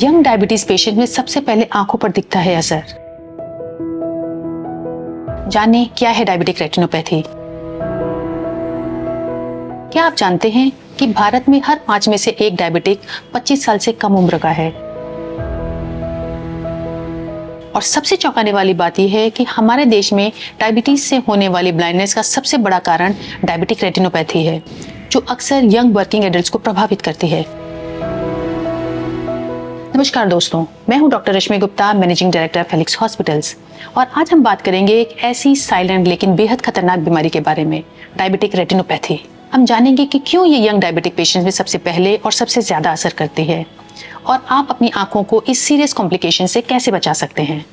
Young diabetes patient में सबसे पहले आंखों पर दिखता है असर। जानें क्या है डायबिटिक रेटिनोपैथी। क्या आप जानते हैं कि भारत में हर 5 में से एक डायबिटिक 25 साल से कम उम्र का है। और सबसे चौंकाने वाली बात यह है कि हमारे देश में डायबिटीज से होने वाली ब्लाइंडनेस का सबसे बड़ा कारण डायबिटिक रेटिनोपैथी है, जो अक्सर यंग वर्किंग एडल्ट्स को प्रभावित करती है। नमस्कार दोस्तों, मैं हूं doctor Rashmi Gupta, managing director Felix Hospitals, और आज हम बात करेंगे एक ऐसी साइलेंट लेकिन बेहद खतरनाक बीमारी के बारे में, डायबिटिक रेटिनोपैथी। हम जानेंगे कि क्यों ये यंग डायबिटिक पेशेंट्स में सबसे पहले और सबसे ज्यादा असर करती है, और आप अपनी आंखों को इस सीरियस कॉम्प्लिकेशन से कैसे बचा सकते हैं।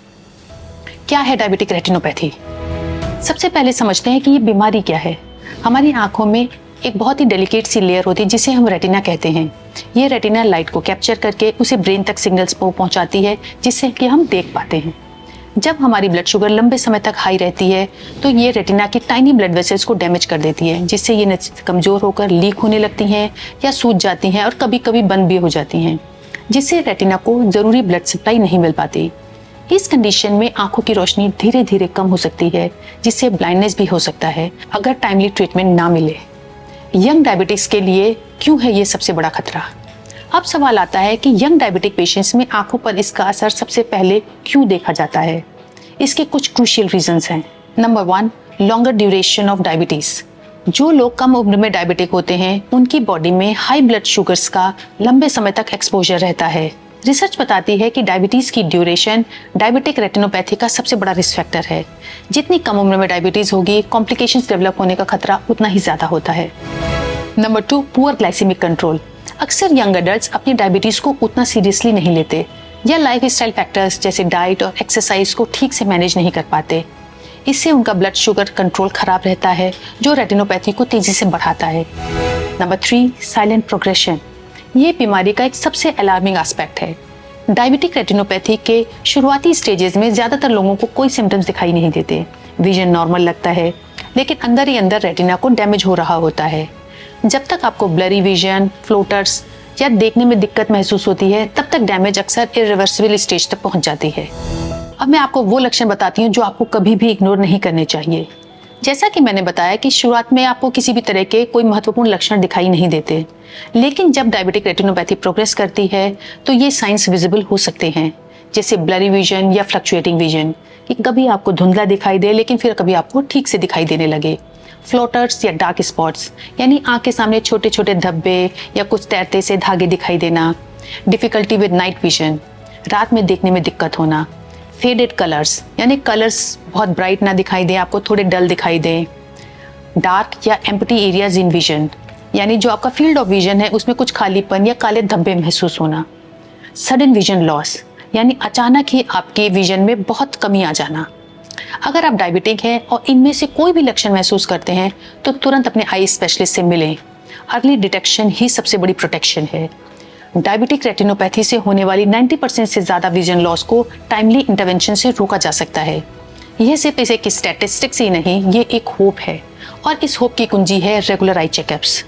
क्या है डायबिटिक रेटिनोपैथी? सबसे पहले समझते हैं कि ये बीमारी क्या है। हमारी आंखों में एक बहुत ही डेलिकेट सी लेयर होती है जिसे हम रेटिना कहते हैं। ये रेटिना लाइट को कैप्चर करके उसे ब्रेन तक सिग्नल्स को पहुंचाती है, जिससे कि हम देख पाते हैं। जब हमारी ब्लड शुगर लंबे समय तक हाई रहती है तो ये रेटिना की टाइनी ब्लड वेसल्स को डैमेज कर देती है, जिससे ये कमजोर होकर लीक होने लगती हैं या सूज जाती हैं और कभी कभी बंद भी हो जाती हैं, जिससे रेटिना को जरूरी ब्लड सप्लाई नहीं मिल पाती। इस कंडीशन में आंखों की रोशनी धीरे धीरे कम हो सकती है, जिससे ब्लाइंडनेस भी हो सकता है अगर टाइमली ट्रीटमेंट ना मिले। यंग डायबिटिक्स के लिए क्यों है ये सबसे बड़ा खतरा? अब सवाल आता है कि यंग डायबिटिक पेशेंट्स में आंखों पर इसका असर सबसे पहले क्यों देखा जाता है। इसके कुछ क्रूशियल रीजंस हैं। Number 1, longer duration of diabetes. जो लोग कम उम्र में डायबिटिक होते हैं उनकी बॉडी में हाई ब्लड शुगर्स का लंबे समय तक एक्सपोजर रहता है। रिसर्च बताती है कि डायबिटीज की ड्यूरेशन डायबिटिक रेटिनोपैथी का सबसे बड़ा रिस्क फैक्टर है। जितनी कम उम्र में डायबिटीज होगी, कॉम्प्लिकेशंस डेवलप होने का खतरा उतना ही ज्यादा होता है। Number 2, poor glycemic control. अक्सर यंग एडल्ट्स अपनी डायबिटीज को उतना सीरियसली नहीं लेते या लाइफ स्टाइल फैक्टर्स जैसे डाइट और एक्सरसाइज को ठीक से मैनेज नहीं कर पाते। इससे उनका ब्लड शुगर कंट्रोल खराब रहता है, जो रेटिनोपैथी को तेजी से बढ़ाता है। Number 3, silent progression. ये बीमारी का एक सबसे अलार्मिंग एस्पेक्ट है। डायबिटिक रेटिनोपैथी के शुरुआती स्टेजेस में ज्यादातर लोगों को कोई सिम्टम्स दिखाई नहीं देते। विजन नॉर्मल लगता है, लेकिन अंदर ही अंदर रेटिना को डैमेज हो रहा होता है। जब तक आपको ब्लरी विजन, फ्लोटर्स या देखने में दिक्कत महसूस होती है, तब तक डैमेज अक्सर इरिवर्सिबल स्टेज तक पहुंच जाती है। अब मैं आपको वो लक्षण बताती हूँ जो आपको कभी भी इग्नोर नहीं करने चाहिए। जैसा कि मैंने बताया कि शुरुआत में आपको किसी भी तरह के कोई महत्वपूर्ण लक्षण दिखाई नहीं देते, लेकिन जब डायबिटिक रेटिनोपैथी प्रोग्रेस करती है तो ये साइंस विजिबल हो सकते हैं, जैसे ब्लरी विजन या फ्लक्चुएटिंग विजन, कि कभी आपको धुंधला दिखाई दे लेकिन फिर कभी आपको ठीक से दिखाई देने लगे। फ्लोटर्स या डार्क स्पॉट्स, यानी आंख के सामने छोटे छोटे धब्बे या कुछ तैरते से धागे दिखाई देना। डिफिकल्टी विद नाइट विजन, रात में देखने में दिक्कत होना। फेडेड कलर्स, यानी कलर्स बहुत ब्राइट ना दिखाई दे, आपको थोड़े डल दिखाई दे। डार्क या एम्प्टी एरियाज इन विजन, यानी जो आपका फील्ड ऑफ विजन है उसमें कुछ खालीपन या काले धब्बे महसूस होना। सडन विजन लॉस, यानी अचानक ही आपके विजन में बहुत कमी आ जाना। अगर आप डायबिटिक हैं और इनमें से कोई भी लक्षण महसूस करते हैं तो तुरंत अपने आई स्पेशलिस्ट से मिलें। अर्ली डिटेक्शन ही सबसे बड़ी प्रोटेक्शन है। डायबिटिक रेटिनोपैथी से होने वाली 90% से ज्यादा विजन लॉस को टाइमली इंटरवेंशन से रोका जा सकता है। यह सिर्फ इसे एक स्टैटिस्टिक्स ही नहीं, ये एक होप है, और इस होप की कुंजी है रेगुलर आई चेकअप्स।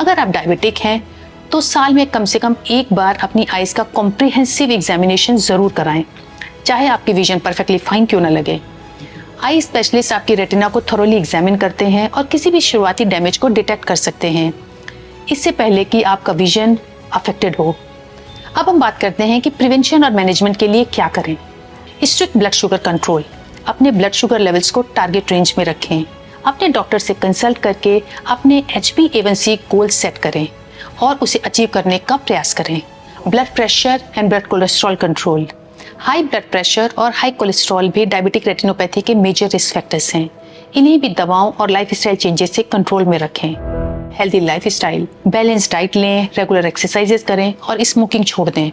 अगर आप डायबिटिक हैं तो साल में कम से कम एक बार अपनी आईज का कॉम्प्रिहेंसिव एग्जामिनेशन जरूर कराएं, चाहे आपकी विजन परफेक्टली फाइन क्यों ना लगे। आई स्पेशलिस्ट आपकी रेटिना को थोरोली एग्जामिन करते हैं और किसी भी शुरुआती डैमेज को डिटेक्ट कर सकते हैं, इससे पहले कि आपका विजन अफेक्टेड हो। अब हम बात करते हैं कि प्रिवेंशन और मैनेजमेंट के लिए क्या करें। स्ट्रिक्ट ब्लड शुगर कंट्रोल, अपने ब्लड शुगर लेवल्स को टारगेट रेंज में रखें। अपने डॉक्टर से कंसल्ट करके अपने HbA1c गोल सेट करें और उसे अचीव करने का प्रयास करें। Blood pressure and blood cholesterol control, high blood pressure और हाई कोलेस्ट्रॉल भी डायबिटिक रेटिनोपैथी के मेजर रिस्क फैक्टर्स हैं। इन्हें भी दवाओं और लाइफस्टाइल चेंजेस से कंट्रोल में रखें। हेल्दी लाइफस्टाइल, बैलेंस डाइट लें, रेगुलर एक्सरसाइजेस करें और स्मोकिंग छोड़ दें।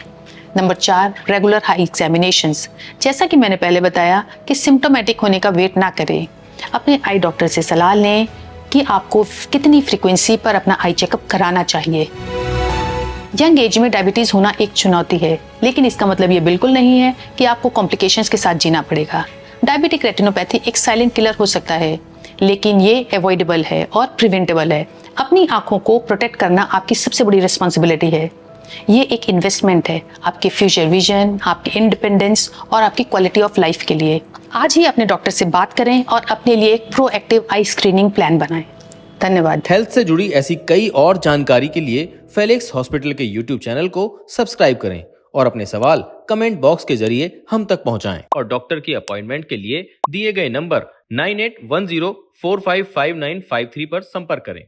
Number 4, regular high examinations. जैसा कि मैंने पहले बताया कि सिम्टोमेटिक होने का वेट ना करें। अपने आई डॉक्टर से सलाह लें कि आपको कितनी फ्रीक्वेंसी पर अपना आई चेकअप कराना चाहिए। यंग एज में डायबिटीज होना एक चुनौती है, लेकिन इसका मतलब ये बिल्कुल नहीं है कि आपको कॉम्प्लिकेशंस के साथ जीना पड़ेगा। डायबिटिक रेटिनोपैथी एक साइलेंट किलर हो सकता है, लेकिन ये अवॉइडेबल है और प्रिवेंटेबल है। अपनी आंखों को प्रोटेक्ट करना आपकी सबसे बड़ी रिस्पॉन्सिबिलिटी है। ये एक इन्वेस्टमेंट है आपके फ्यूचर विजन, आपके इंडिपेंडेंस और आपकी क्वालिटी ऑफ लाइफ के लिए। आज ही अपने डॉक्टर से बात करें और अपने लिए एक प्रोएक्टिव आई स्क्रीनिंग प्लान बनाएं। धन्यवाद। हेल्थ से जुड़ी ऐसी कई और जानकारी के लिए फेलिक्स हॉस्पिटल के यूट्यूब चैनल को सब्सक्राइब करें और अपने सवाल कमेंट बॉक्स के जरिए हम तक पहुंचाएं और डॉक्टर की अपॉइंटमेंट के लिए दिए गए नंबर 9810455953 पर संपर्क करें।